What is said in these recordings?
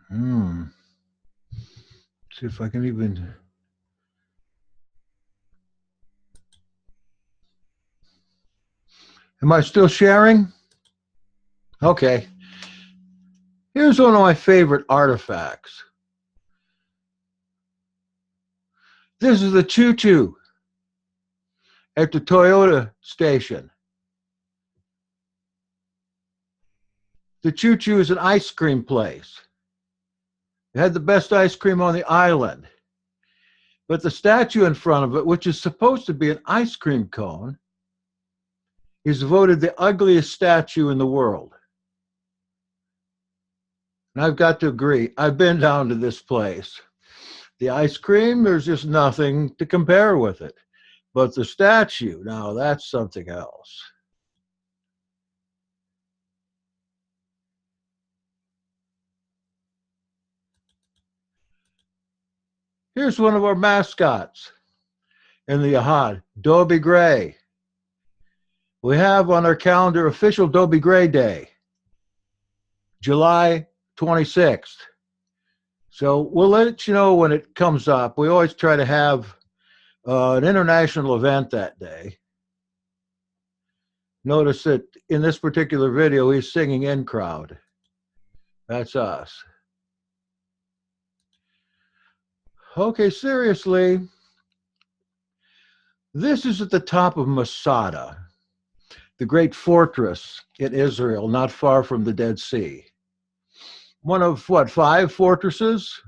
Hmm. See if I can even. Am I still sharing? Okay. Here's one of my favorite artifacts. This is the choo choo at the Toyota station. The choo choo is an ice cream place. It had the best ice cream on the island. But the statue in front of it, which is supposed to be an ice cream cone, is voted the ugliest statue in the world. And I've got to agree. I've been down to this place. The ice cream, there's just nothing to compare with it. But the statue, now that's something else. Here's one of our mascots in the Ahad, Dobie Gray. We have on our calendar official Dobie Gray Day, July 26th. So we'll let you know when it comes up. We always try to have an international event that day. Notice that in this particular video, he's singing in crowd. That's us. Okay, seriously. This is at the top of Masada, the great fortress in Israel, not far from the Dead Sea. One of what, 5 fortresses?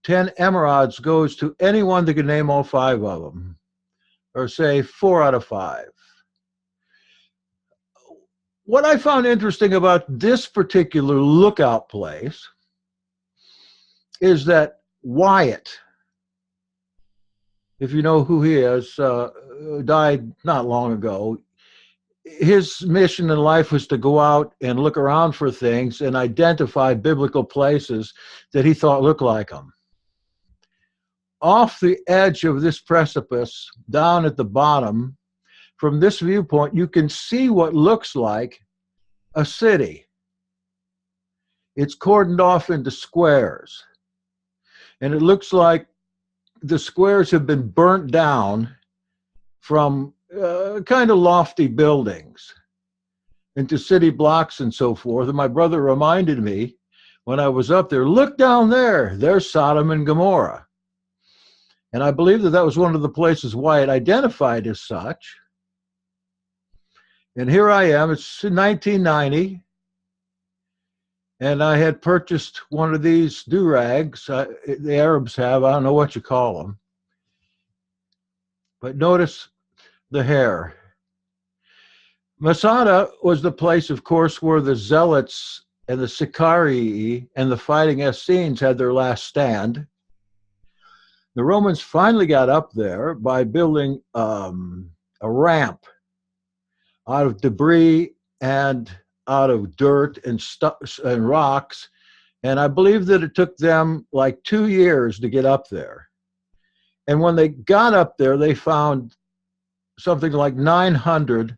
10 emeralds goes to anyone that can name all 5 of them, or say 4 out of 5. What I found interesting about this particular lookout place is that Wyatt, if you know who he is, died not long ago. His mission in life was to go out and look around for things and identify biblical places that he thought looked like them. Off the edge of this precipice, down at the bottom, from this viewpoint, you can see what looks like a city. It's cordoned off into squares. And it looks like the squares have been burnt down from kind of lofty buildings into city blocks and so forth. And my brother reminded me when I was up there, look down there, there's Sodom and Gomorrah. And I believe that that was one of the places Wyatt identified as such. And here I am, it's in 1990, and I had purchased one of these do-rags. The Arabs have, I don't know what you call them. But notice the hair. Masada was the place, of course, where the Zealots and the Sicarii and the fighting Essenes had their last stand. The Romans finally got up there by building a ramp out of debris and out of dirt and rocks. And I believe that it took them like 2 years to get up there. And when they got up there, they found something like 900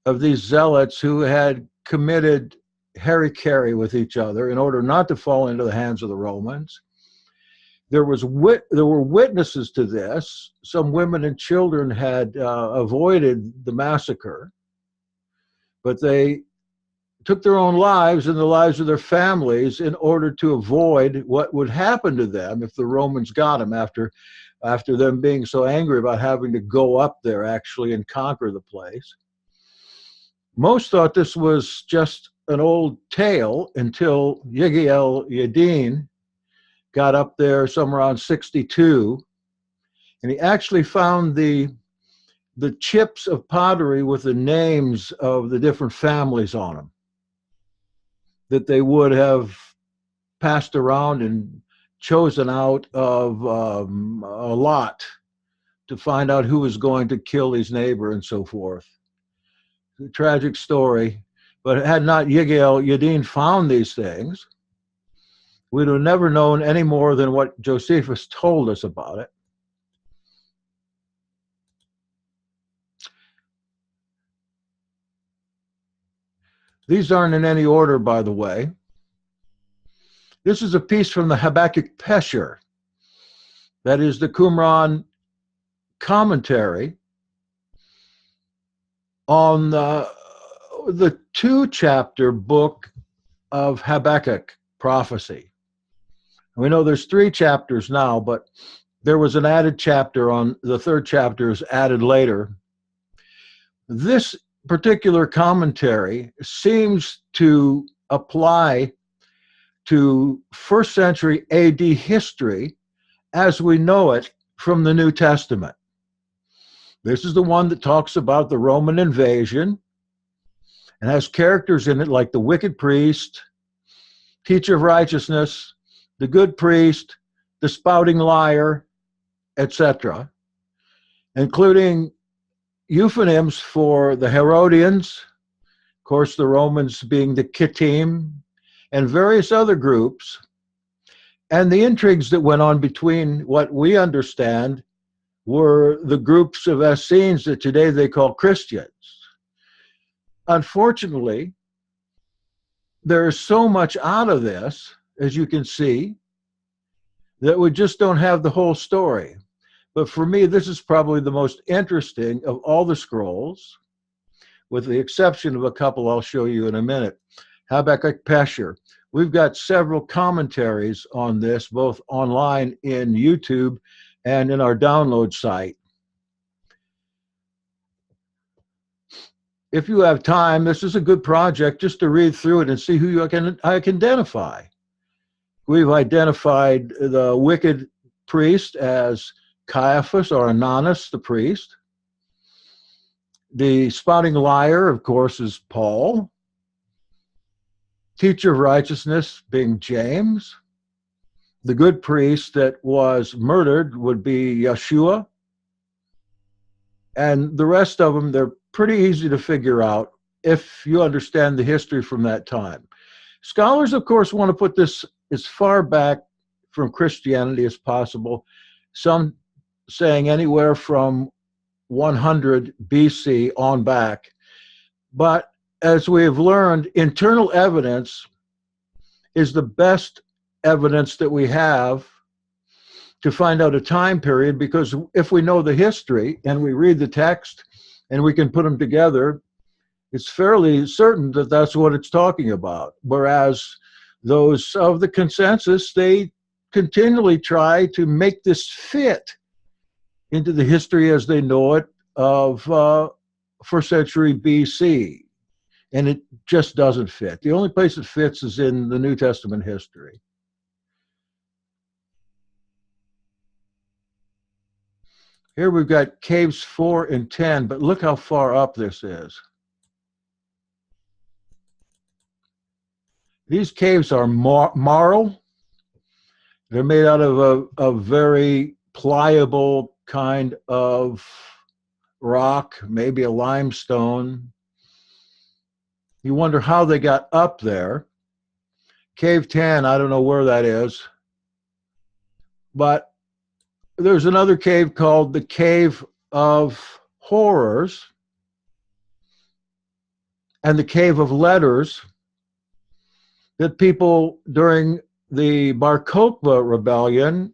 of these zealots who had committed hara-kiri with each other in order not to fall into the hands of the Romans. There were witnesses to this. Some women and children had avoided the massacre, but they took their own lives and the lives of their families in order to avoid what would happen to them if the Romans got them after them being so angry about having to go up there actually and conquer the place. Most thought this was just an old tale until Yigiel Yadin got up there somewhere around 62, and he actually found the chips of pottery with the names of the different families on them that they would have passed around and chosen out of a lot to find out who was going to kill his neighbor and so forth. A tragic story, but had not Yigiel Yadin found these things, we'd have never known any more than what Josephus told us about it. These aren't in any order, by the way. This is a piece from the Habakkuk Pesher. That is the Qumran commentary on the two-chapter book of Habakkuk prophecy. We know there's 3 chapters now, but there was an added chapter on the 3rd chapter is added later. This particular commentary seems to apply to 1st century AD history as we know it from the New Testament. This is the one that talks about the Roman invasion and has characters in it like the wicked priest, teacher of righteousness, the good priest, the spouting liar, etc., including euphonyms for the Herodians, of course, the Romans being the Kittim, and various other groups, and the intrigues that went on between what we understand were the groups of Essenes that today they call Christians. Unfortunately, there is so much out of this, as you can see, that we just don't have the whole story. But for me, this is probably the most interesting of all the scrolls, with the exception of a couple I'll show you in a minute. Habakkuk Pesher. We've got several commentaries on this, both online in YouTube and in our download site. If you have time, this is a good project just to read through it and see who you can identify. We've identified the wicked priest as Caiaphas or Ananus, the priest. The spouting liar, of course, is Paul. Teacher of righteousness being James. The good priest that was murdered would be Yeshua. And the rest of them, they're pretty easy to figure out if you understand the history from that time. Scholars, of course, want to put this as far back from Christianity as possible, some saying anywhere from 100 BC on back. But as we have learned, internal evidence is the best evidence that we have to find out a time period, because if we know the history and we read the text and we can put them together, it's fairly certain that that's what it's talking about. Whereas those of the consensus, they continually try to make this fit into the history as they know it of 1st century BC. And it just doesn't fit. The only place it fits is in the New Testament history. Here we've got caves 4 and 10, but look how far up this is. These caves are marl. They're made out of a very pliable kind of rock, maybe a limestone. You wonder how they got up there. Cave 10, I don't know where that is. But there's another cave called the Cave of Horrors and the Cave of Letters that people during the Bar Kokhba rebellion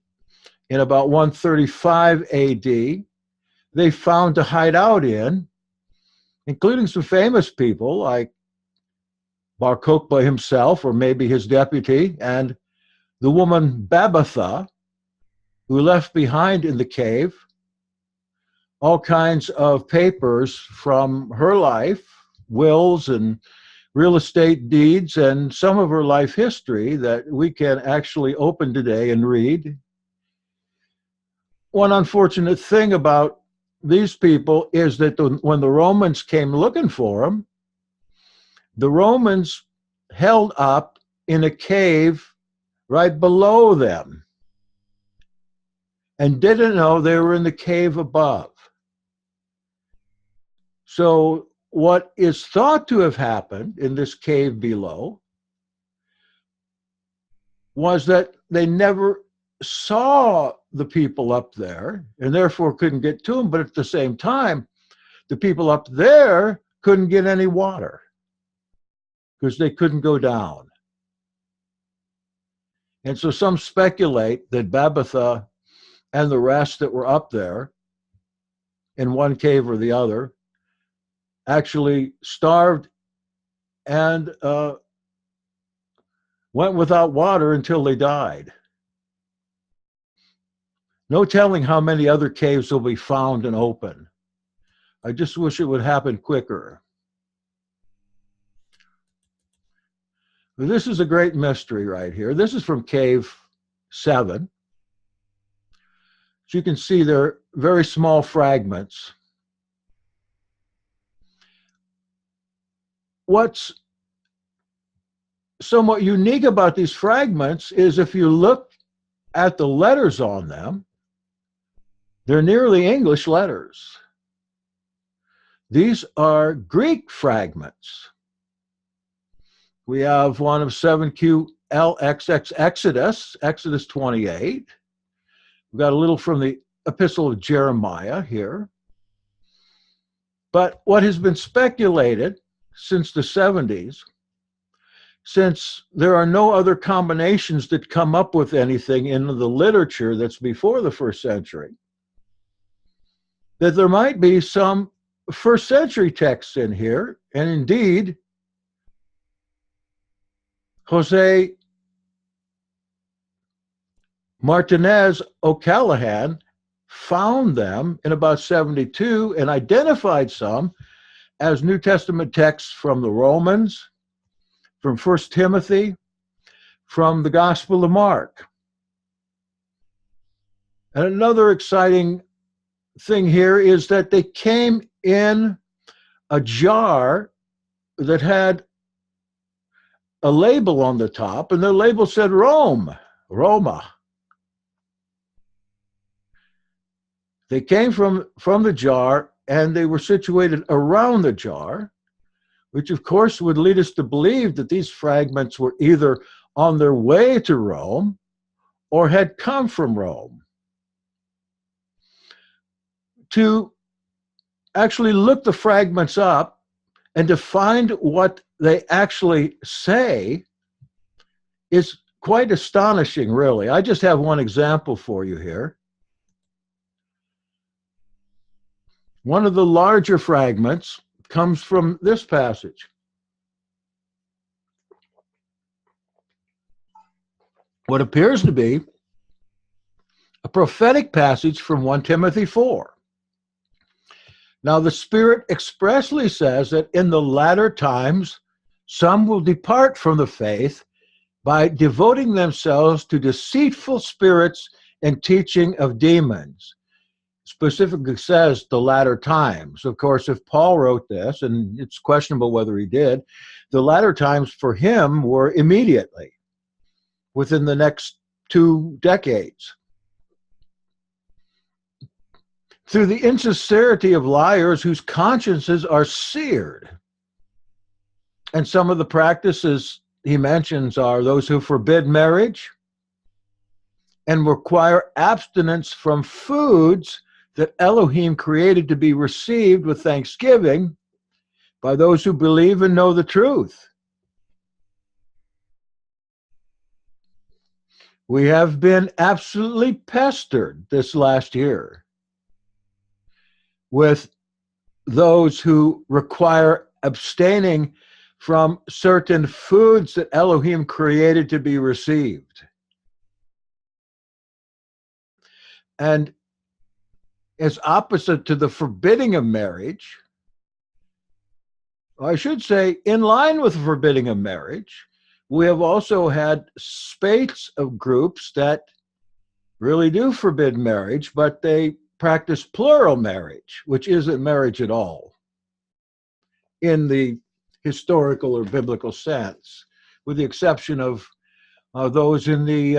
in about 135 AD, they found to hide out in, including some famous people like Bar Kokhba himself, or maybe his deputy, and the woman Babatha, who left behind in the cave all kinds of papers from her life, wills and real estate deeds, and some of her life history that we can actually open today and read. One unfortunate thing about these people is that when the Romans came looking for them, the Romans held up in a cave right below them and didn't know they were in the cave above. So what is thought to have happened in this cave below was that they never saw the people up there and therefore couldn't get to them. But at the same time, the people up there couldn't get any water because they couldn't go down. And so some speculate that Babitha and the rest that were up there in one cave or the other actually starved and went without water until they died. No telling how many other caves will be found and open. I just wish it would happen quicker. This is a great mystery right here. This is from Cave 7. As you can see, they're very small fragments. What's somewhat unique about these fragments is if you look at the letters on them, they're nearly English letters. These are Greek fragments. We have one of 7QLXX Exodus, Exodus 28. We've got a little from the Epistle of Jeremiah here. But what has been speculated since the 70s, since there are no other combinations that come up with anything in the literature that's before the first century, that there might be some first century texts in here, and indeed, Jose Martinez O'Callaghan found them in about 72 and identified some as New Testament texts from the Romans, from 1 Timothy, from the Gospel of Mark. And another exciting thing here is that they came in a jar that had a label on the top, and the label said Roma. They came from the jar, and they were situated around the jar, which of course would lead us to believe that these fragments were either on their way to Rome or had come from Rome. To actually look the fragments up and to find what they actually say is quite astonishing, really. I just have one example for you here. One of the larger fragments comes from this passage. What appears to be a prophetic passage from 1 Timothy 4. Now, the Spirit expressly says that in the latter times, some will depart from the faith by devoting themselves to deceitful spirits and teaching of demons. Specifically says the latter times. Of course, if Paul wrote this, and it's questionable whether he did, the latter times for him were immediately, within the next 2 decades. Through the insincerity of liars whose consciences are seared. And some of the practices he mentions are those who forbid marriage and require abstinence from foods that Elohim created to be received with thanksgiving by those who believe and know the truth. We have been absolutely pestered this last year with those who require abstaining from certain foods that Elohim created to be received. And as opposite to the forbidding of marriage, I should say, in line with the forbidding of marriage, we have also had spates of groups that really do forbid marriage, but they practice plural marriage, which isn't marriage at all in the historical or biblical sense, with the exception of those in the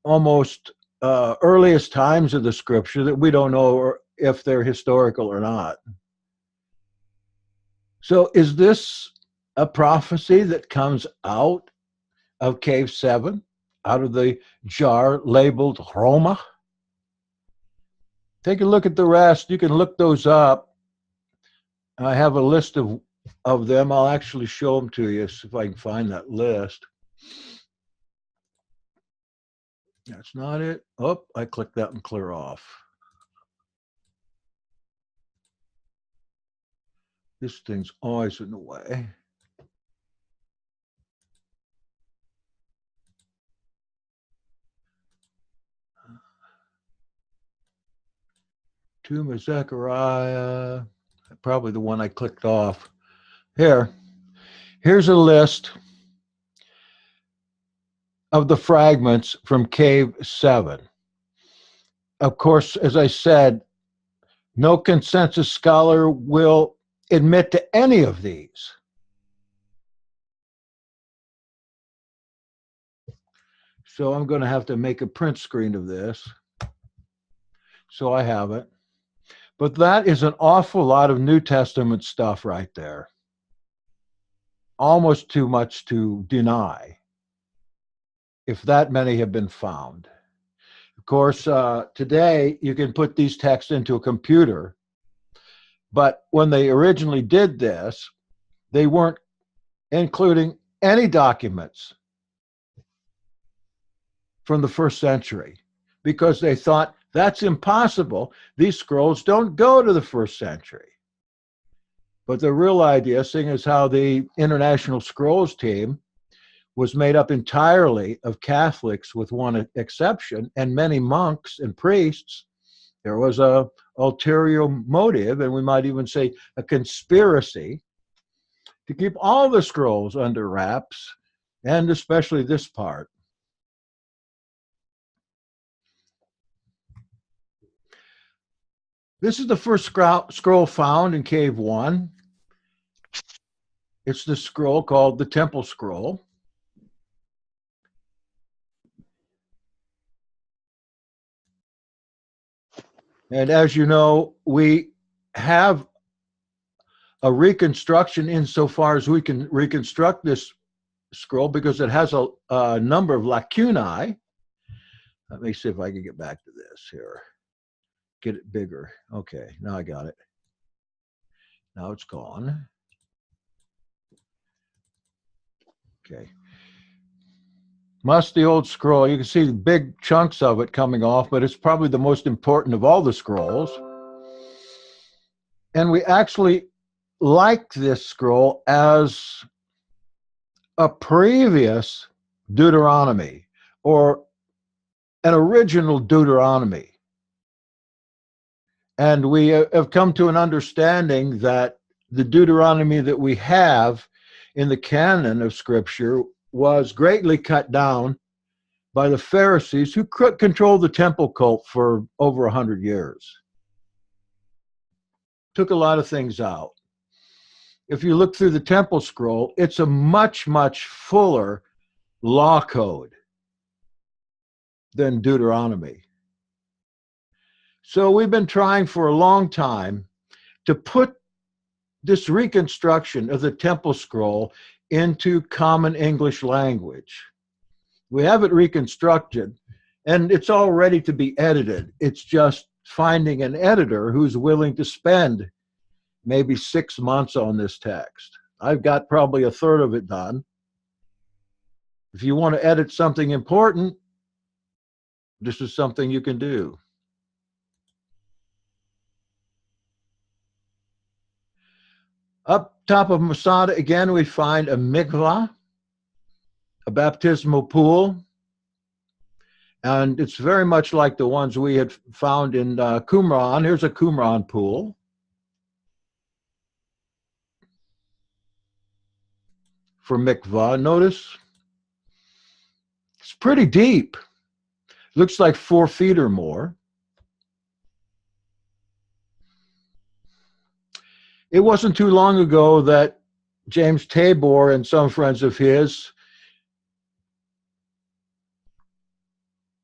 almost earliest times of the scripture that we don't know if they're historical or not. So is this a prophecy that comes out of Cave 7, out of the jar labeled Roma? Take a look at the rest. You can look those up. I have a list of them. I'll actually show them to you if I can find that list. That's not it. Oh, I clicked that and clear off. This thing's always in the way. Tomb of Zechariah, probably the one I clicked off. Here's a list of the fragments from Cave 7. Of course, as I said, no consensus scholar will admit to any of these. So I'm going to have to make a print screen of this. So I have it. But that is an awful lot of New Testament stuff right there. Almost too much to deny, if that many have been found. Of course, today you can put these texts into a computer, but when they originally did this, they weren't including any documents from the first century because they thought that's impossible. These scrolls don't go to the first century. But the real idea, seeing as how the International Scrolls team was made up entirely of Catholics with one exception and many monks and priests, there was a ulterior motive, and we might even say a conspiracy, to keep all the scrolls under wraps, and especially this part. This is the first scroll found in Cave 1. It's the scroll called the Temple Scroll. And as you know, we have a reconstruction insofar as we can reconstruct this scroll because it has a number of lacunae. Let me see if I can get back to this here. Get it bigger. Okay, now I got it. Now it's gone. Okay. Musty old scroll. You can see big chunks of it coming off, but it's probably the most important of all the scrolls. And we actually like this scroll as a previous Deuteronomy or an original Deuteronomy. And we have come to an understanding that the Deuteronomy that we have in the canon of Scripture was greatly cut down by the Pharisees who controlled the temple cult for over 100 years. Took a lot of things out. If you look through the temple scroll, it's a much, much fuller law code than Deuteronomy. So we've been trying for a long time to put this reconstruction of the temple scroll into common English language. We have it reconstructed, and it's all ready to be edited. It's just finding an editor who's willing to spend maybe 6 months on this text. I've got probably a third of it done. If you want to edit something important, this is something you can do. Up top of Masada, again, we find a mikvah, a baptismal pool, and it's very much like the ones we had found in Qumran. Here's a Qumran pool. For mikvah, notice it's pretty deep. Looks like 4 feet or more. It wasn't too long ago that James Tabor and some friends of his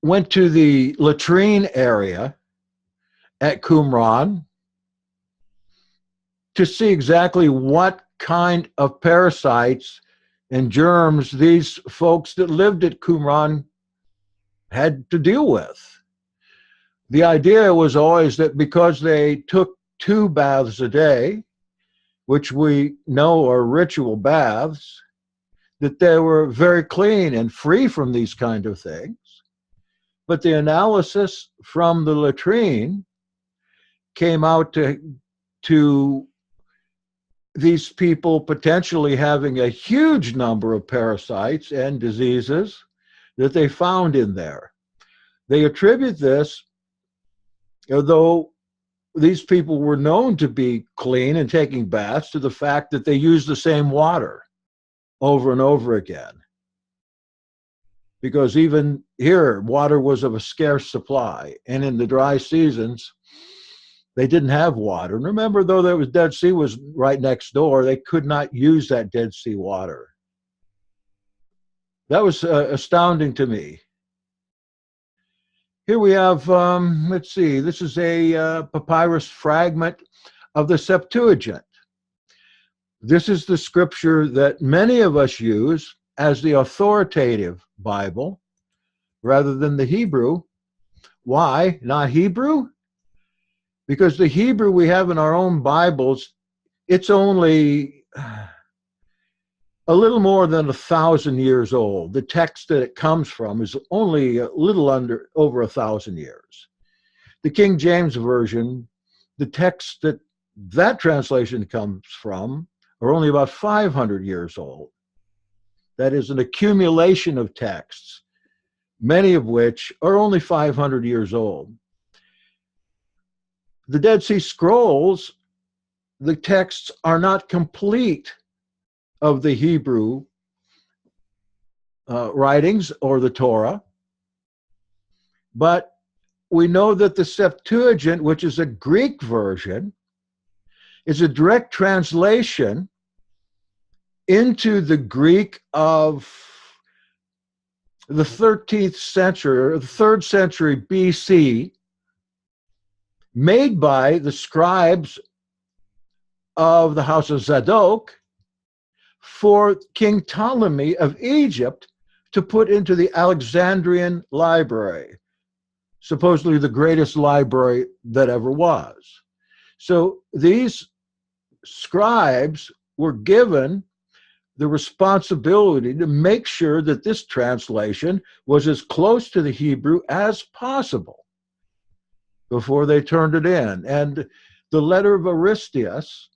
went to the latrine area at Qumran to see exactly what kind of parasites and germs these folks that lived at Qumran had to deal with. The idea was always that because they took 2 baths a day, which we know are ritual baths, that they were very clean and free from these kind of things. But the analysis from the latrine came out to these people potentially having a huge number of parasites and diseases that they found in there. They attribute this, although these people were known to be clean and taking baths, to the fact that they used the same water over and over again. Because even here, water was of a scarce supply. And in the dry seasons, they didn't have water. And remember, though, there was Dead Sea was right next door, they could not use that Dead Sea water. That was astounding to me. Here we have, let's see, this is a papyrus fragment of the Septuagint. This is the scripture that many of us use as the authoritative Bible rather than the Hebrew. Why not Hebrew? Because the Hebrew we have in our own Bibles, it's only a little more than 1,000 years old. The text that it comes from is only a little over 1,000 years. The King James Version, the text that translation comes from, are only about 500 years old. That is an accumulation of texts, many of which are only 500 years old. The Dead Sea Scrolls, the texts are not complete of the Hebrew writings or the Torah, but we know that the Septuagint, which is a Greek version, is a direct translation into the Greek of the 13th century, or the 3rd century BC, made by the scribes of the house of Zadok for King Ptolemy of Egypt to put into the Alexandrian library, supposedly the greatest library that ever was. So these scribes were given the responsibility to make sure that this translation was as close to the Hebrew as possible before they turned it in. And the letter of Aristeas,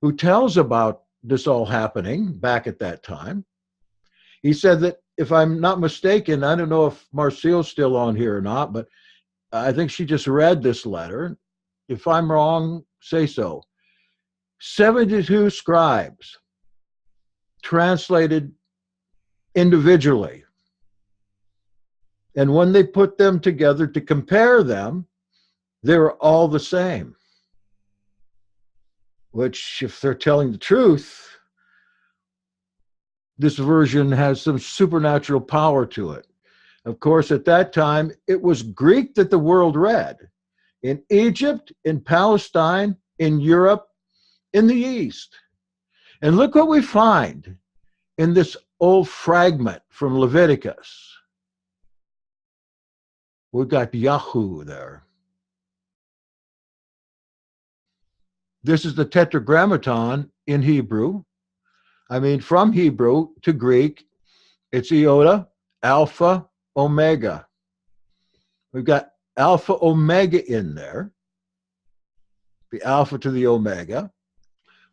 who tells about this all happening back at that time, he said that, if I'm not mistaken, I don't know if Marcia's still on here or not, but I think she just read this letter. If I'm wrong, say so. 72 scribes translated individually. And when they put them together to compare them, they were all the same. Which, if they're telling the truth, this version has some supernatural power to it. Of course, at that time, it was Greek that the world read. In Egypt, in Palestine, in Europe, in the East. And look what we find in this old fragment from Leviticus. We've got Yahoo there. This is the Tetragrammaton in Hebrew. I mean, from Hebrew to Greek, it's iota, alpha, omega. We've got alpha, omega in there. The alpha to the omega.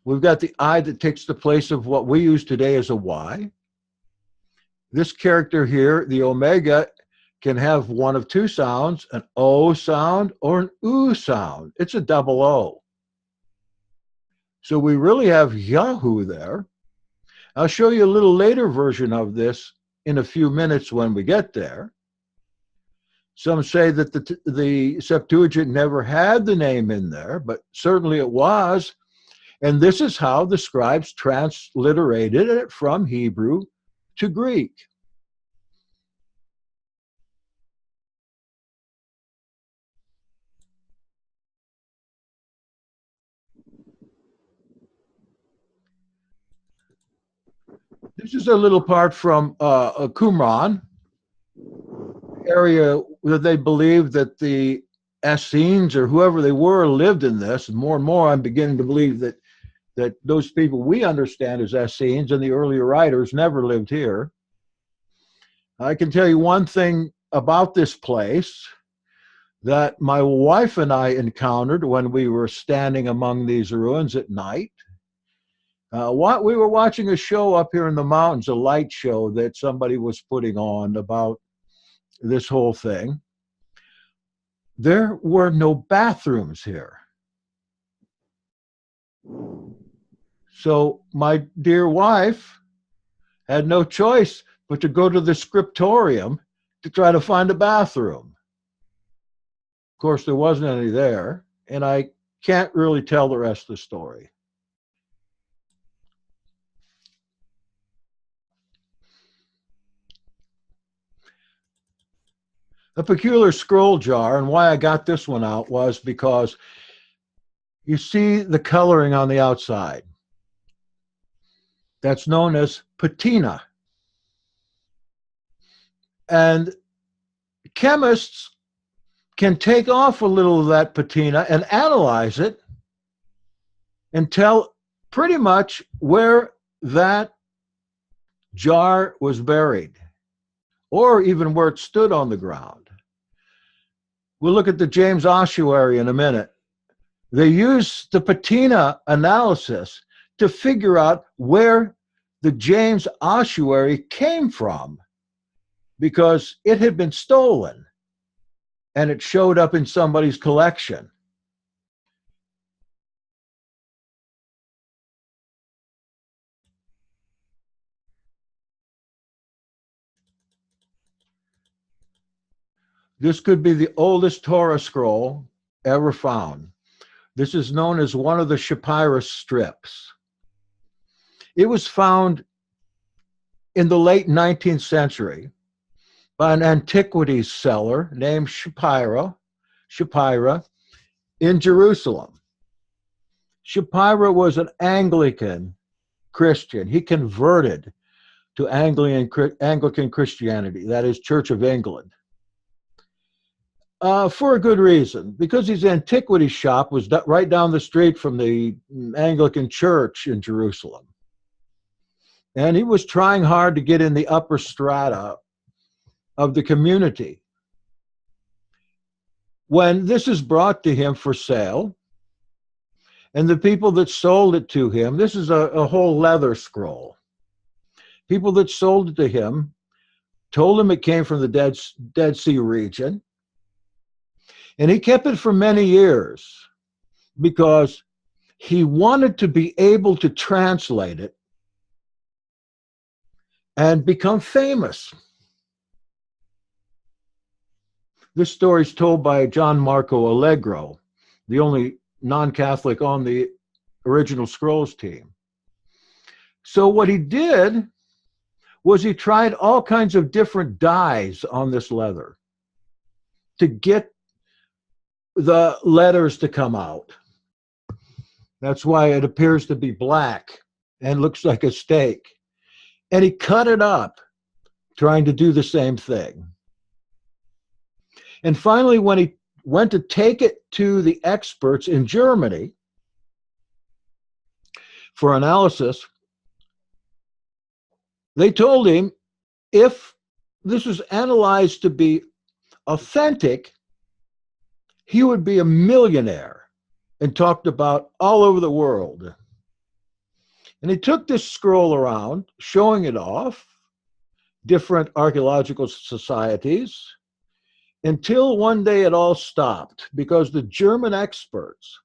We've got the I that takes the place of what we use today as a Y. This character here, the omega, can have one of two sounds, an O sound or an U sound. It's a double O. So we really have Yahoo there. I'll show you a little later version of this in a few minutes when we get there. Some say that the Septuagint never had the name in there, but certainly it was. And this is how the scribes transliterated it from Hebrew to Greek. This is a little part from Qumran, area where they believed that the Essenes or whoever they were lived in this. And more I'm beginning to believe that those people we understand as Essenes and the earlier writers never lived here. I can tell you one thing about this place that my wife and I encountered when we were standing among these ruins at night. We were watching a show up here in the mountains, a light show that somebody was putting on about this whole thing. There were no bathrooms here. So my dear wife had no choice but to go to the scriptorium to try to find a bathroom. Of course, there wasn't any there, and I can't really tell the rest of the story. A peculiar scroll jar, and why I got this one out was because you see the coloring on the outside. That's known as patina. And chemists can take off a little of that patina and analyze it and tell pretty much where that jar was buried, or even where it stood on the ground. We'll look at the James Ossuary in a minute. They use the patina analysis to figure out where the James Ossuary came from, because it had been stolen and it showed up in somebody's collection. This could be the oldest Torah scroll ever found. This is known as one of the Shapira strips. It was found in the late 19th century by an antiquities seller named Shapira in Jerusalem. Shapira was an Anglican Christian. He converted to Anglican Christianity, that is, Church of England. For a good reason, because his antiquity shop was right down the street from the Anglican Church in Jerusalem. And he was trying hard to get in the upper strata of the community. When this is brought to him for sale, and the people that sold it to him, this is a whole leather scroll. People that sold it to him told him it came from the Dead Sea region. And he kept it for many years because he wanted to be able to translate it and become famous. This story is told by John Marco Allegro, the only non-Catholic on the original Scrolls team. So what he did was he tried all kinds of different dyes on this leather to get the letters to come out. That's why it appears to be black and looks like a steak. And he cut it up, trying to do the same thing. And finally, when he went to take it to the experts in Germany for analysis, they told him if this was analyzed to be authentic, he would be a millionaire, and talked about all over the world. And he took this scroll around, showing it off, different archaeological societies, until one day it all stopped because the German experts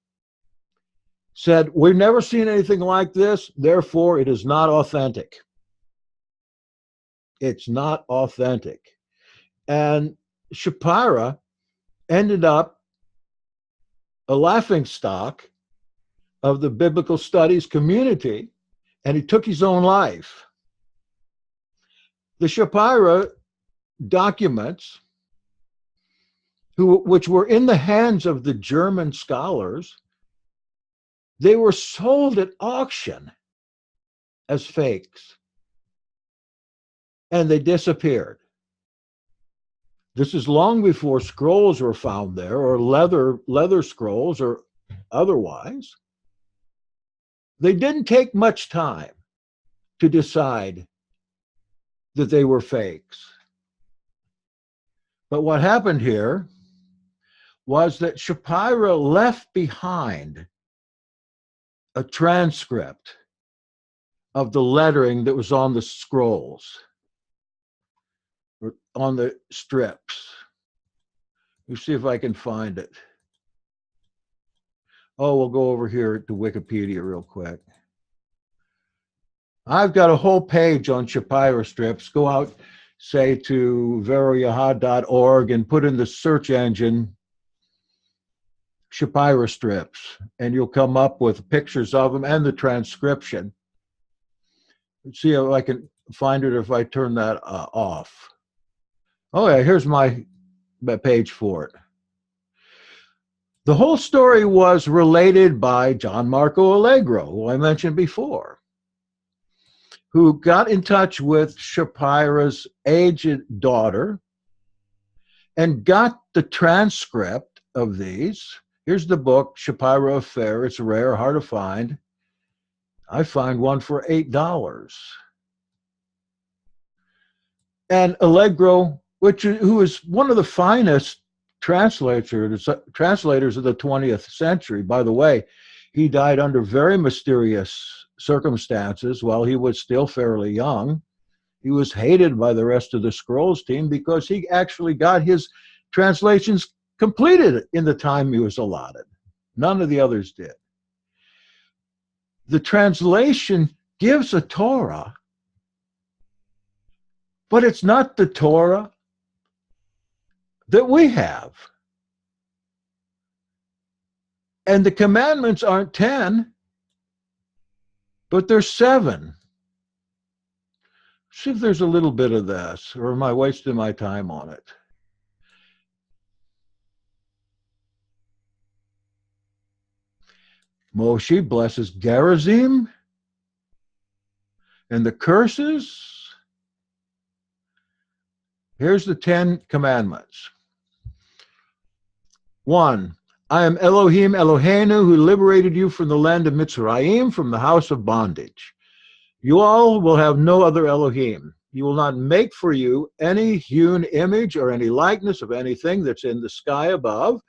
said, we've never seen anything like this, therefore it is not authentic. It's not authentic. And Shapira ended up a laughingstock of the biblical studies community, and he took his own life. The Shapira documents, which were in the hands of the German scholars, they were sold at auction as fakes, and they disappeared. This is long before scrolls were found there, or leather scrolls or otherwise. They didn't take much time to decide that they were fakes. But what happened here was that Shapira left behind a transcript of the lettering that was on the scrolls, or on the strips. Let me see if I can find it. Oh, we'll go over here to Wikipedia real quick. I've got a whole page on Shapira strips. Go out, say, to veroyaha.org and put in the search engine Shapira strips, and you'll come up with pictures of them and the transcription. Let's see if I can find it if I turn that off. Oh, yeah, here's my page for it. The whole story was related by John Marco Allegro, who I mentioned before, who got in touch with Shapira's aged daughter and got the transcript of these. Here's the book, Shapira Affair. It's rare, hard to find. I find one for $8. And Allegro, who is one of the finest translators of the 20th century. By the way, he died under very mysterious circumstances while he was still fairly young. He was hated by the rest of the Scrolls team because he actually got his translations completed in the time he was allotted. None of the others did. The translation gives a Torah, but it's not the Torah that we have. And the commandments aren't 10, but they're 7. See if there's a little bit of this, or am I wasting my time on it? Moshe blesses Gerizim and the curses. Here's the 10 commandments. 1, I am Elohim Eloheinu, who liberated you from the land of Mitzrayim, from the house of bondage. You all will have no other Elohim. You will not make for you any hewn image or any likeness of anything that's in the sky above,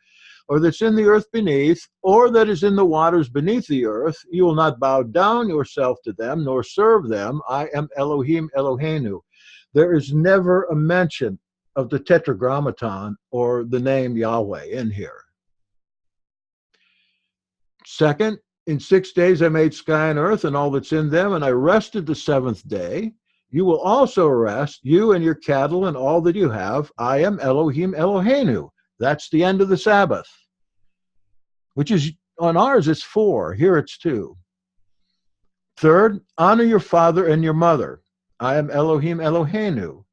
or that's in the earth beneath, or that is in the waters beneath the earth. You will not bow down yourself to them, nor serve them. I am Elohim Eloheinu. There is never a mention of the Tetragrammaton or the name Yahweh in here. 2, in 6 days I made sky and earth and all that's in them, and I rested the 7th day. You will also rest, you and your cattle and all that you have. I am Elohim Eloheinu. That's the end of the Sabbath, which is, on ours, it's 4. Here it's 2. 3, honor your father and your mother. I am Elohim Eloheinu.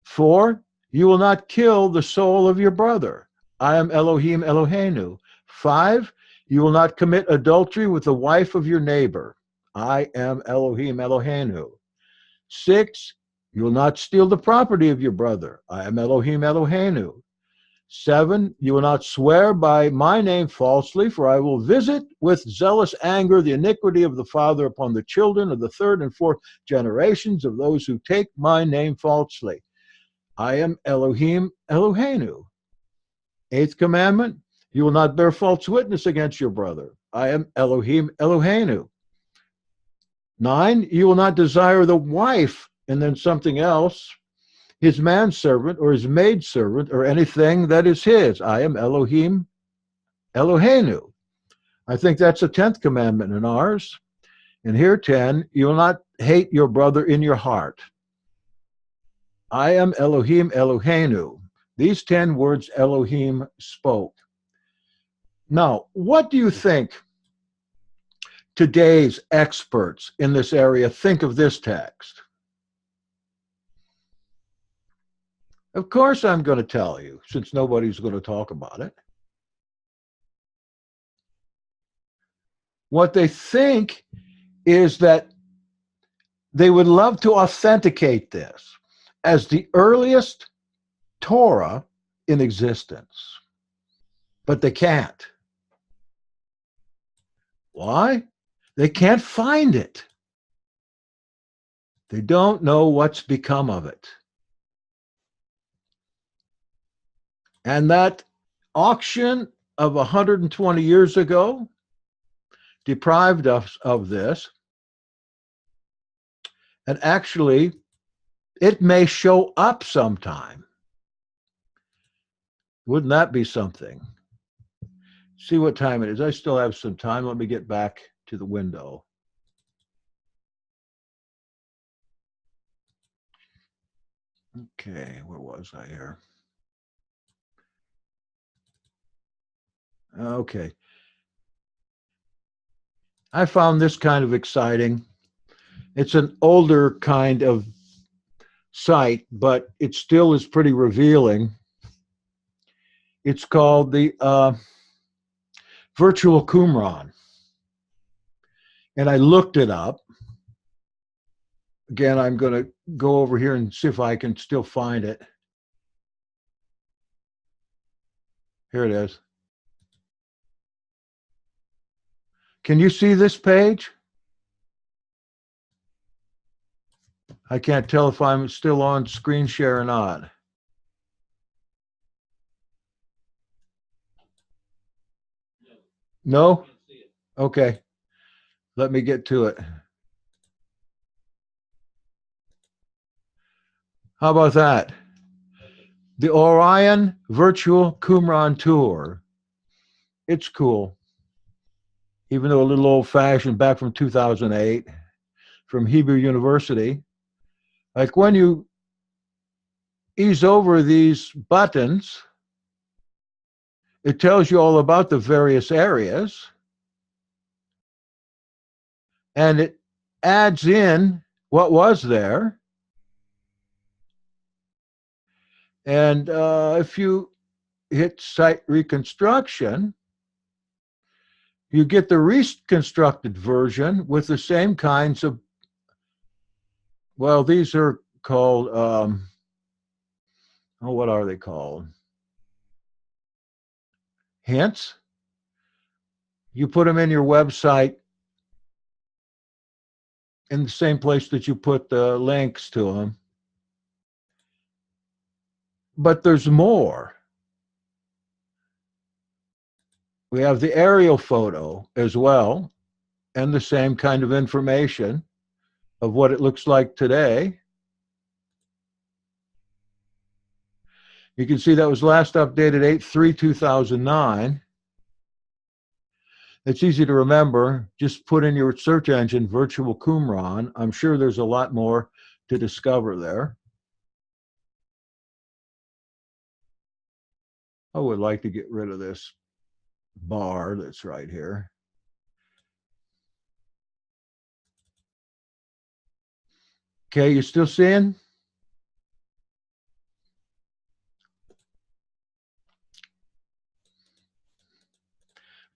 4, you will not kill the soul of your brother. I am Elohim Eloheinu. 5, you will not commit adultery with the wife of your neighbor. I am Elohim Eloheinu. 6, you will not steal the property of your brother. I am Elohim Eloheinu. 7, you will not swear by my name falsely, for I will visit with zealous anger the iniquity of the father upon the children of the 3rd and 4th generations of those who take my name falsely. I am Elohim Eloheinu. 8th commandment, you will not bear false witness against your brother. I am Elohim Eloheinu. 9, you will not desire the wife, and then something else, his manservant or his maidservant or anything that is his. I am Elohim Eloheinu. I think that's the 10th commandment in ours. And here 10, you will not hate your brother in your heart. I am Elohim Eloheinu. These 10 words Elohim spoke. Now, what do you think today's experts in this area think of this text? Of course I'm going to tell you, since nobody's going to talk about it. What they think is that they would love to authenticate this as the earliest Torah in existence, but they can't. Why? They can't find it. They don't know what's become of it. And that auction of 120 years ago deprived us of this. And actually, it may show up sometime. Wouldn't that be something? See what time it is. I still have some time. Let me get back to the window. Okay, where was I here? Okay. I found this kind of exciting. It's an older kind of site, but it still is pretty revealing. It's called the Virtual Qumran. And I looked it up. Again, I'm going to go over here and see if I can still find it. Here it is. Can you see this page? I can't tell if I'm still on screen share or not. No? Okay. Let me get to it. How about that? The Orion Virtual Qumran Tour. It's cool. Even though a little old-fashioned, back from 2008, from Hebrew University. Like when you ease over these buttons, it tells you all about the various areas. And it adds in what was there. And if you hit site reconstruction, you get the reconstructed version with the same kinds of, well, these are called, what are they called? Hints. You put them in your website in the same place that you put the links to them. But there's more. We have the aerial photo as well, and the same kind of information of what it looks like today. You can see that was last updated 8/3/2009. It's easy to remember. Just put in your search engine Virtual Qumran. I'm sure there's a lot more to discover there. I would like to get rid of this bar that's right here. Okay, you still seeing?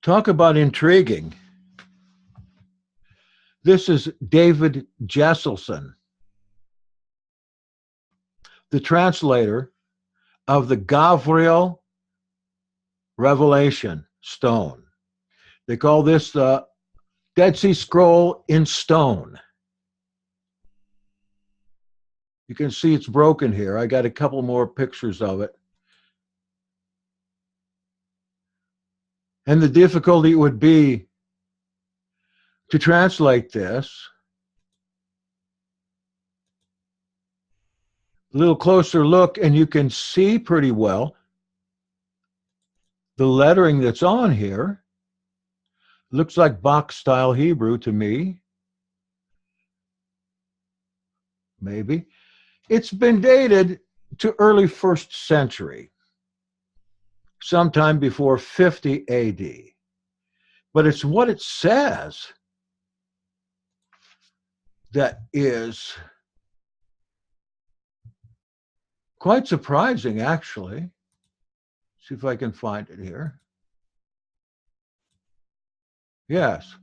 Talk about intriguing. This is David Jesselson, the translator of the Gabriel Revelation stone. They call this the Dead Sea Scroll in stone. You can see it's broken here. I got a couple more pictures of it. And the difficulty would be to translate this. A little closer look, and you can see pretty well the lettering that's on here. Looks like box-style Hebrew to me. Maybe. It's been dated to early 1st century, sometime before 50 AD. But it's what it says that is quite surprising, actually. See if I can find it here. Yes.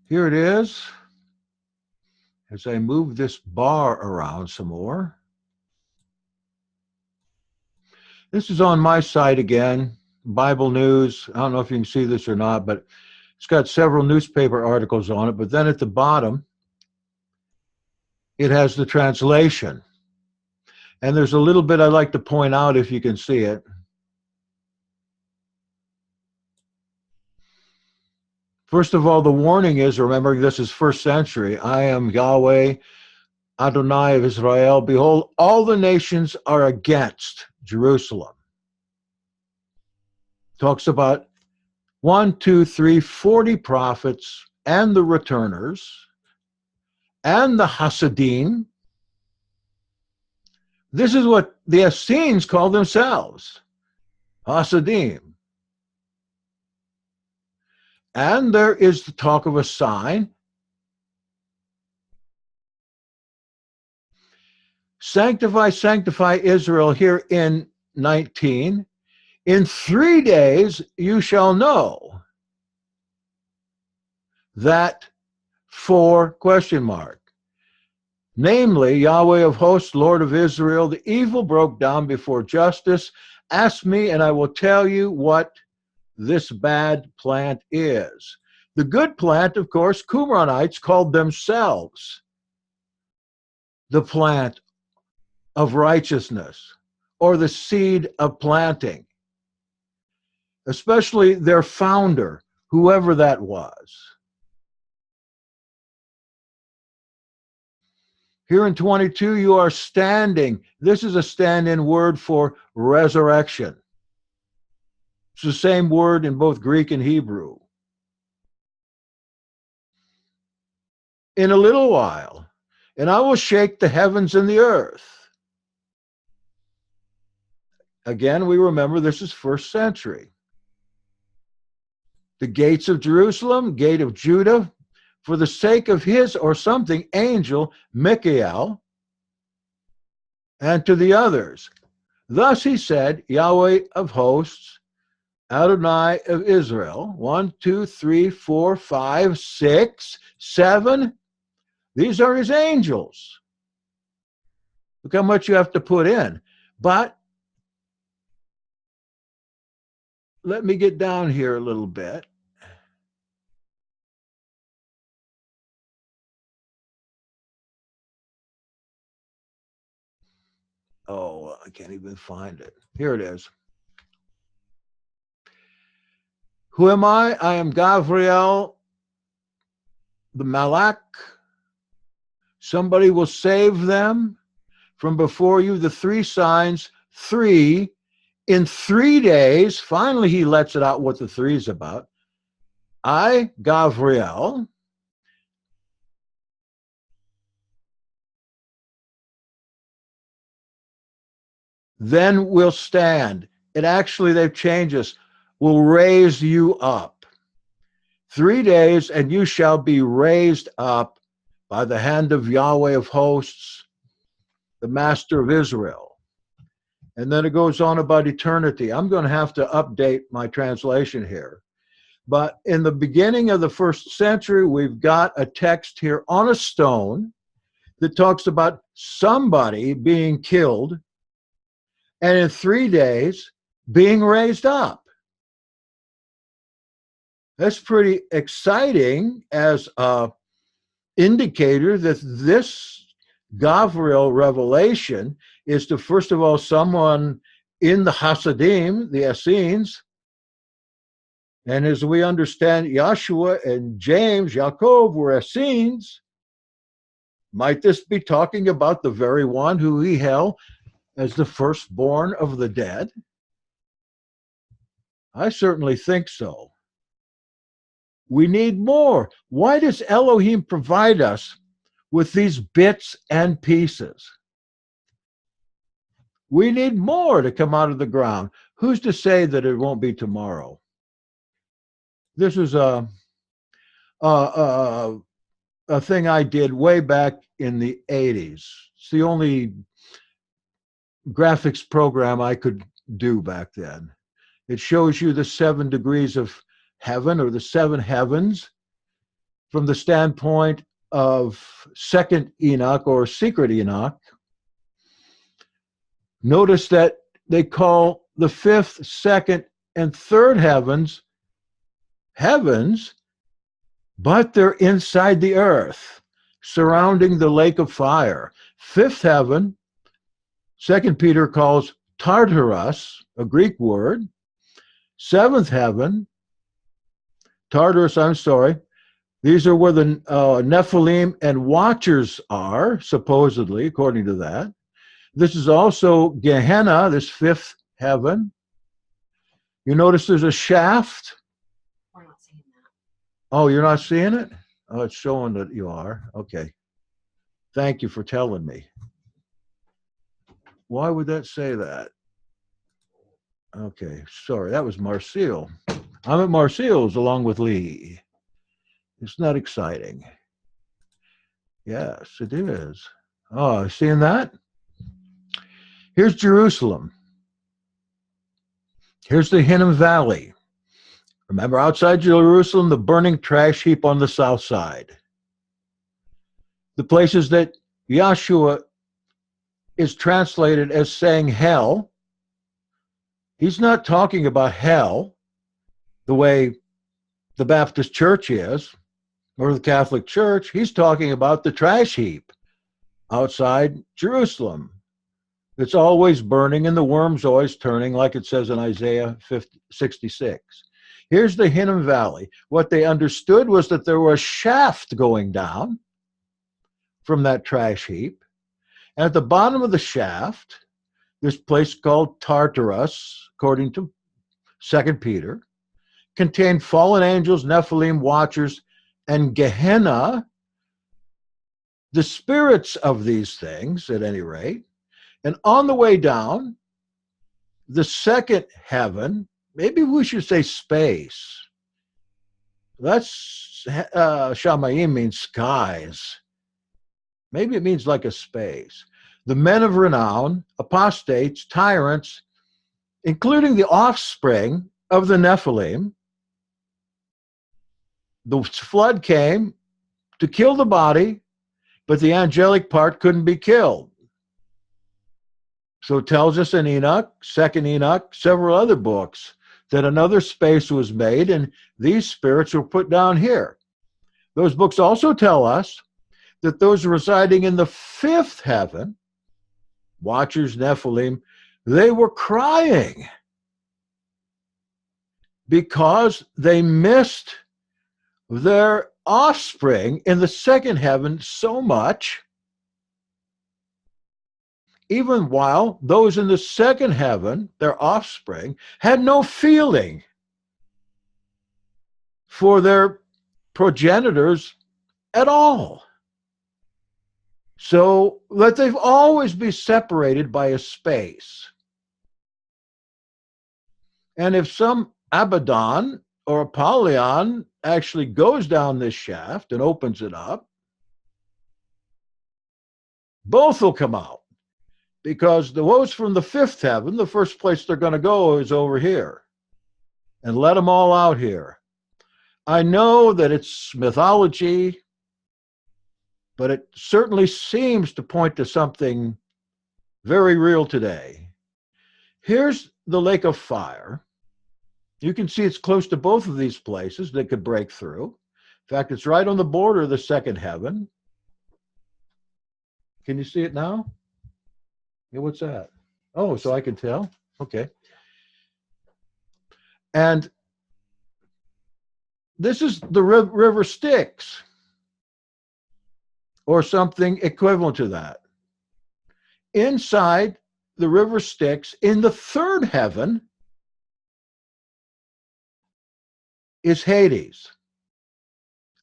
Here it is. As I move this bar around some more. This is on my site again, Bible News. I don't know if you can see this or not, but it's got several newspaper articles on it. But then at the bottom, it has the translation. And there's a little bit I'd like to point out if you can see it. First of all, the warning is, remembering this is first century, I am Yahweh, Adonai of Israel. Behold, all the nations are against Jerusalem. Talks about 1, 2, 3, 40 prophets and the returners and the Hasidim. This is what the Essenes call themselves, Hasidim. And there is the talk of a sign. Sanctify, sanctify Israel here in 19. In 3 days you shall know that for question mark. Namely, Yahweh of hosts, Lord of Israel, the evil broke down before justice. Ask me, and I will tell you what this bad plant is. The good plant, of course, Qumranites called themselves the plant of righteousness, or the seed of planting, especially their founder, whoever that was. Here in 22, you are standing. This is a stand-in word for resurrection. It's the same word in both Greek and Hebrew. In a little while, and I will shake the heavens and the earth. Again, we remember this is first century. The gates of Jerusalem, gate of Judah, for the sake of his or something angel, Michael, and to the others. Thus he said, Yahweh of hosts, Adonai of Israel. 1, 2, 3, 4, 5, 6, 7. These are his angels. Look how much you have to put in. But let me get down here a little bit. Oh, I can't even find it. Here it is. Who am I? I am Gabriel, the Malak. Somebody will save them from before you. The 3 signs, 3. In 3 days, finally he lets it out what the 3 is about. I, Gabriel, then will stand. And actually, they've changed this. Will raise you up. 3 days, and you shall be raised up by the hand of Yahweh of hosts, the master of Israel. And then it goes on about eternity. I'm going to have to update my translation here. But in the beginning of the first century, we've got a text here on a stone that talks about somebody being killed and in 3 days being raised up. That's pretty exciting as an indicator that this Gabriel revelation is to, first of all, someone in the Hasidim, the Essenes. And as we understand, Yahshua and James, Yaakov were Essenes. Might this be talking about the very one who he held as the firstborn of the dead? I certainly think so. We need more. Why does Elohim provide us with these bits and pieces? We need more to come out of the ground. Who's to say that it won't be tomorrow? This is a thing I did way back in the 80s. It's the only graphics program I could do back then. It shows you the 7 degrees of heaven, or the 7 heavens, from the standpoint of second Enoch or secret Enoch. Notice that they call the 5th, 2nd, and 3rd heavens heavens, but they're inside the earth, surrounding the lake of fire. 5th heaven, Second Peter calls Tartarus, a Greek word, seventh heaven. Tartarus, I'm sorry. These are where the Nephilim and Watchers are, supposedly, according to that. This is also Gehenna, this fifth heaven. You notice there's a shaft. We're not seeing that. Oh, you're not seeing it? Oh, it's showing that you are. Okay. Thank you for telling me. Why would that say that? Okay, sorry, that was Marseille. I'm at Marseille's along with Lee. It's not exciting. Yes, it is. Oh, seeing that? Here's Jerusalem. Here's the Hinnom Valley. Remember, outside Jerusalem, the burning trash heap on the south side. The places that Yahshua is translated as saying hell. He's not talking about hell the way the Baptist Church is, or the Catholic Church. He's talking about the trash heap outside Jerusalem. It's always burning and the worm's always turning, like it says in Isaiah 66. Here's the Hinnom Valley. What they understood was that there was a shaft going down from that trash heap. And at the bottom of the shaft, this place called Tartarus, according to 2 Peter, contained fallen angels, Nephilim, Watchers, and Gehenna, the spirits of these things, at any rate. And on the way down, the second heaven, maybe we should say space. That's, Shamayim means skies. Maybe it means like a space. The men of renown, apostates, tyrants, including the offspring of the Nephilim. The flood came to kill the body, but the angelic part couldn't be killed. So it tells us in Enoch, Second Enoch, several other books, that another space was made and these spirits were put down here. Those books also tell us that those residing in the fifth heaven, Watchers, Nephilim, they were crying because they missed their offspring in the second heaven so much, even while those in the second heaven, their offspring, had no feeling for their progenitors at all. So that they've always be separated by a space. And if some Abaddon or Apollyon actually goes down this shaft and opens it up, both will come out. Because the woes from the fifth heaven, the first place they're going to go is over here. And let them all out here. I know that it's mythology, but it certainly seems to point to something very real today. Here's the lake of fire. You can see it's close to both of these places that could break through. In fact, it's right on the border of the second heaven. Can you see it now? Yeah, what's that? Oh, so I can tell? Okay. And this is the river Styx, or something equivalent to that. Inside the river Styx, in the third heaven, is Hades.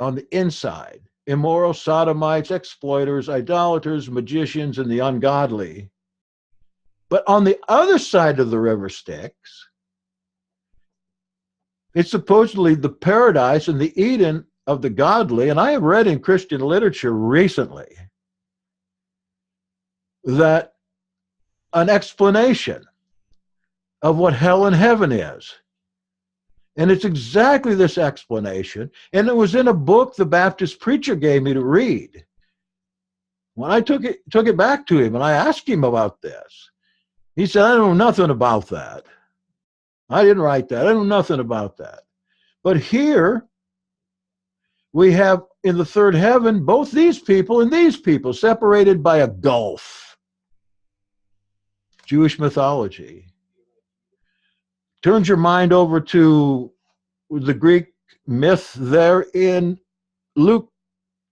On the inside, immoral sodomites, exploiters, idolaters, magicians, and the ungodly. But on the other side of the river Styx, it's supposedly the paradise and the Eden of the godly. And I have read in Christian literature recently that an explanation of what hell and heaven is. And it's exactly this explanation. And it was in a book the Baptist preacher gave me to read. When I took it back to him and I asked him about this, he said, I don't know nothing about that. I didn't write that. I know nothing about that. But here we have in the third heaven both these people and these people separated by a gulf. Jewish mythology. Turns your mind over to the Greek myth there in Luke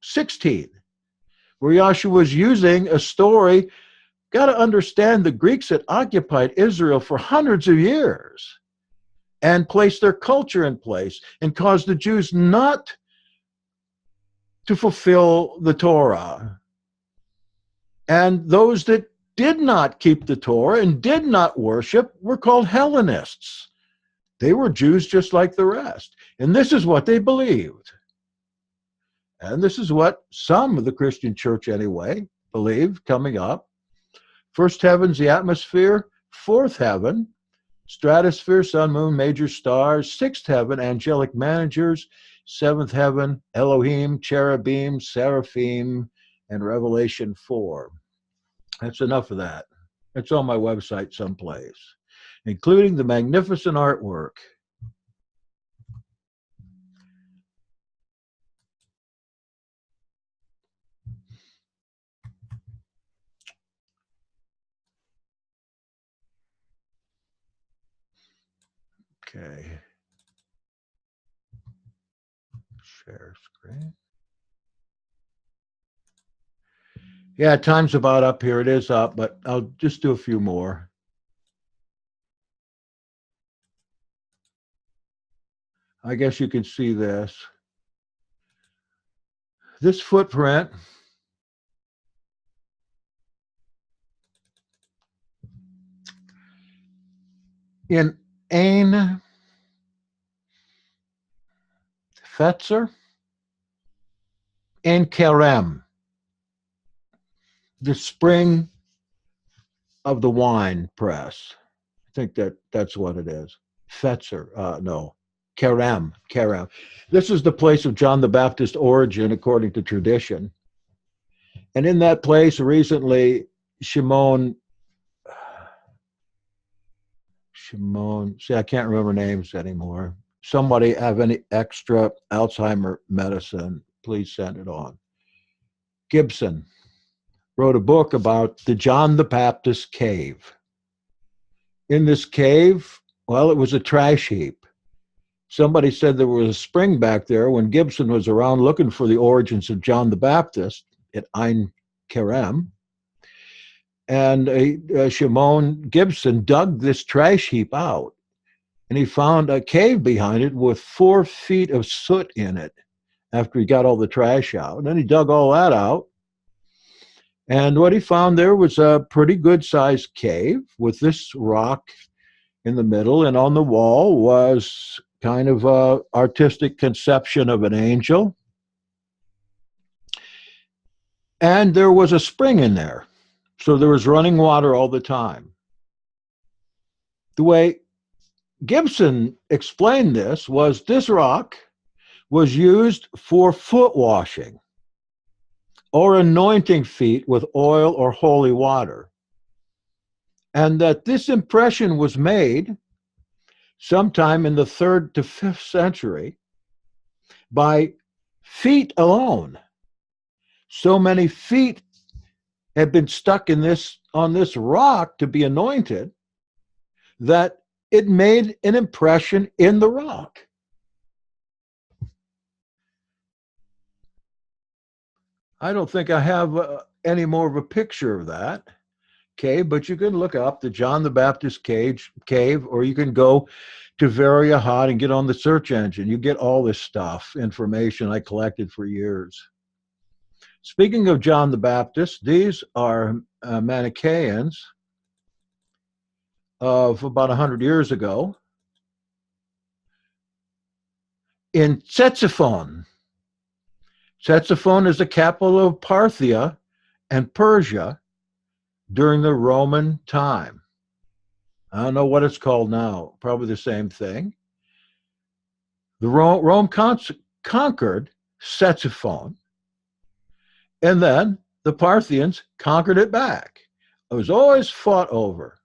16, where Yahshua was using a story. Got to understand the Greeks had occupied Israel for hundreds of years and placed their culture in place and caused the Jews not to fulfill the Torah. And those that did not keep the Torah and did not worship were called Hellenists. They were Jews just like the rest. And this is what they believed. And this is what some of the Christian church, anyway, believed coming up. First heaven's the atmosphere. Fourth heaven, stratosphere, sun, moon, major stars. Sixth heaven, angelic managers. Seventh heaven, Elohim, cherubim, seraphim, and Revelation 4. That's enough of that. It's on my website someplace, including the magnificent artwork. Okay. Share screen. Yeah, time's about up here. It is up, but I'll just do a few more. I guess you can see this. This footprint in Ein Fetzer, in Kerem, the spring of the wine press. I think that's what it is. Fetzer, no, Kerem. This is the place of John the Baptist's origin, according to tradition. And in that place, recently, Shimon, see, I can't remember names anymore. Somebody have any extra Alzheimer medicine, please send it on. Gibson wrote a book about the John the Baptist cave. In this cave, well, it was a trash heap. Somebody said there was a spring back there when Gibson was around looking for the origins of John the Baptist at Ein Kerem. And Shimon Gibson dug this trash heap out, and he found a cave behind it with 4 feet of soot in it after he got all the trash out. And then he dug all that out. And what he found there was a pretty good-sized cave with this rock in the middle, and on the wall was kind of an artistic conception of an angel. And there was a spring in there. So there was running water all the time. The way Gibson explained this was this rock was used for foot washing or anointing feet with oil or holy water. And that this impression was made sometime in the 3rd to 5th century by feet alone. So many feet had been stuck on this rock to be anointed that it made an impression in the rock. I don't think I have any more of a picture of that cave, but you can look up the John the Baptist cave, or you can go to Variahot and get on the search engine. You get all this stuff, information I collected for years. Speaking of John the Baptist, these are Manichaeans of about 100 years ago in Ctesiphon. Ctesiphon is the capital of Parthia and Persia during the Roman time. I don't know what it's called now, probably the same thing. The Rome conquered Ctesiphon, and then the Parthians conquered it back. It was always fought over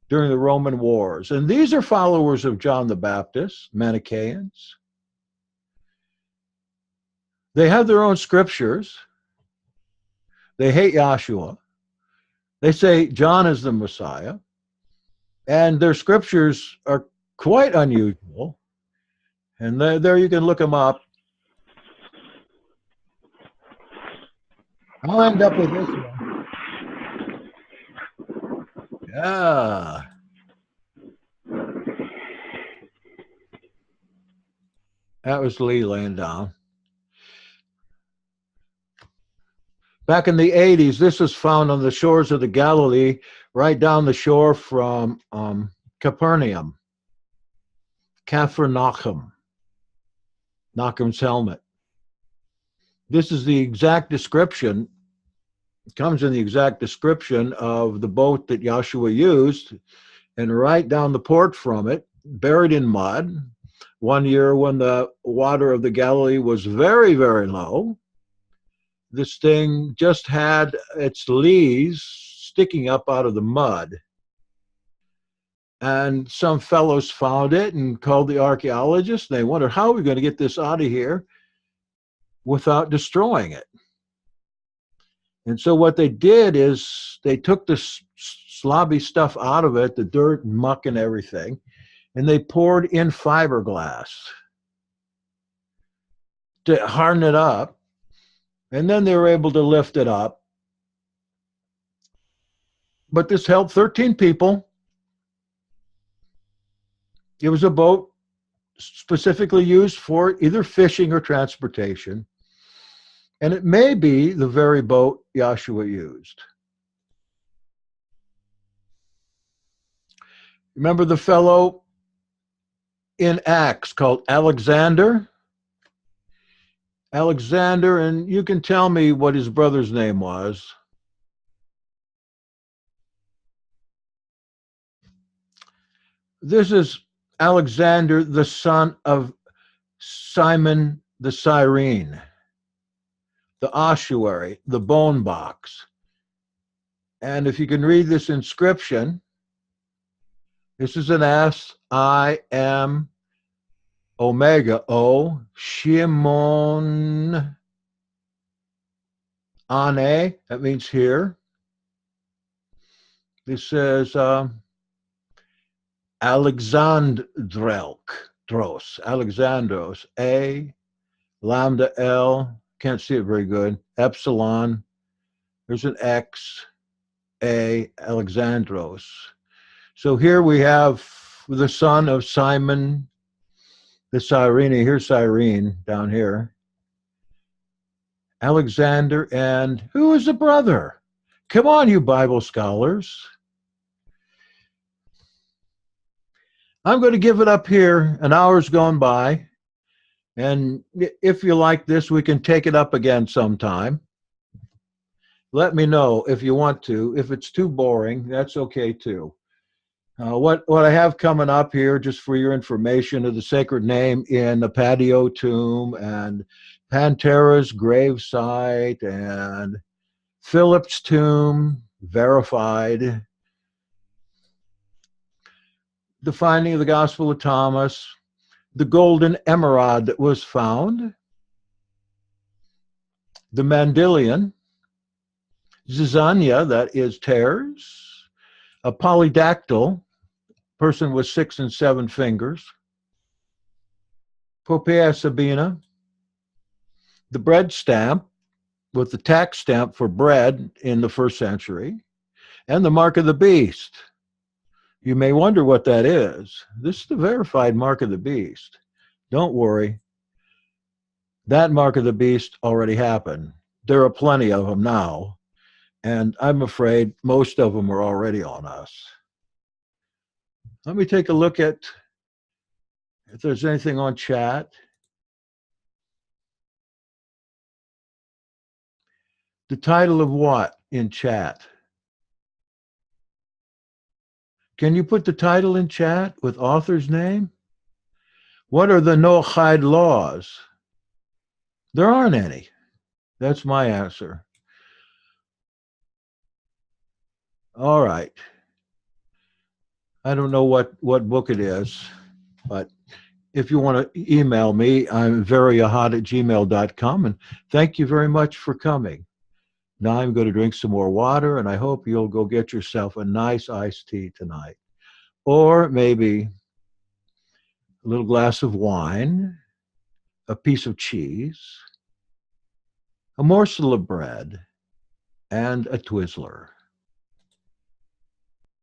during the Roman wars. And these are followers of John the Baptist, Manichaeans. They have their own scriptures. They hate Yahshua. They say John is the Messiah, and their scriptures are quite unusual. And there you can look them up. I'll end up with this one. Yeah. That was Lee laying down. Back in the 80s, this was found on the shores of the Galilee, right down the shore from Capernaum, Capharnaum, Nachum's helmet. This is the exact description, it comes in the exact description of the boat that Yahshua used, and right down the port from it, buried in mud. One year when the water of the Galilee was very, very low, this thing just had its lees sticking up out of the mud. And some fellows found it and called the archaeologists. They wondered, how are we going to get this out of here without destroying it? And so what they did is they took the slobby stuff out of it, the dirt and muck and everything, and they poured in fiberglass to harden it up. And then they were able to lift it up. But this helped 13 people. It was a boat specifically used for either fishing or transportation. And it may be the very boat Yahshua used. Remember the fellow in Acts called Alexander? Alexander, and you can tell me what his brother's name was. This is Alexander, the son of Simon the Cyrene, the ossuary, the bone box. And if you can read this inscription, this is an S, I am Omega, O, Shimon, Ane, that means here. This says Alexandros, A, lambda L, can't see it very good, epsilon, there's an X, A, Alexandros. So here we have the son of Simon the Cyrene, here's Cyrene down here. Alexander, and who is the brother? Come on, you Bible scholars. I'm going to give it up here. An hour's gone by. And if you like this, we can take it up again sometime. Let me know if you want to. If it's too boring, that's okay too. What I have coming up here, just for your information, is the sacred name in the patio tomb and Pantera's gravesite and Philip's tomb, verified. The finding of the Gospel of Thomas, the golden emerald that was found, the Mandylion, Zizania, that is tares, a polydactyl, person with 6 and 7 fingers, Popea Sabina, the bread stamp with the tax stamp for bread in the 1st century, and the mark of the beast. You may wonder what that is. This is the verified mark of the beast. Don't worry. That mark of the beast already happened. There are plenty of them now, and I'm afraid most of them are already on us. Let me take a look at if there's anything on chat. The title of what in chat? Can you put the title in chat with author's name? What are the Noahide laws? There aren't any. That's my answer. All right. I don't know what book it is, but if you want to email me, I'm veryahad@gmail.com, and thank you very much for coming. Now I'm going to drink some more water, and I hope you'll go get yourself a nice iced tea tonight. Or maybe a little glass of wine, a piece of cheese, a morsel of bread, and a Twizzler.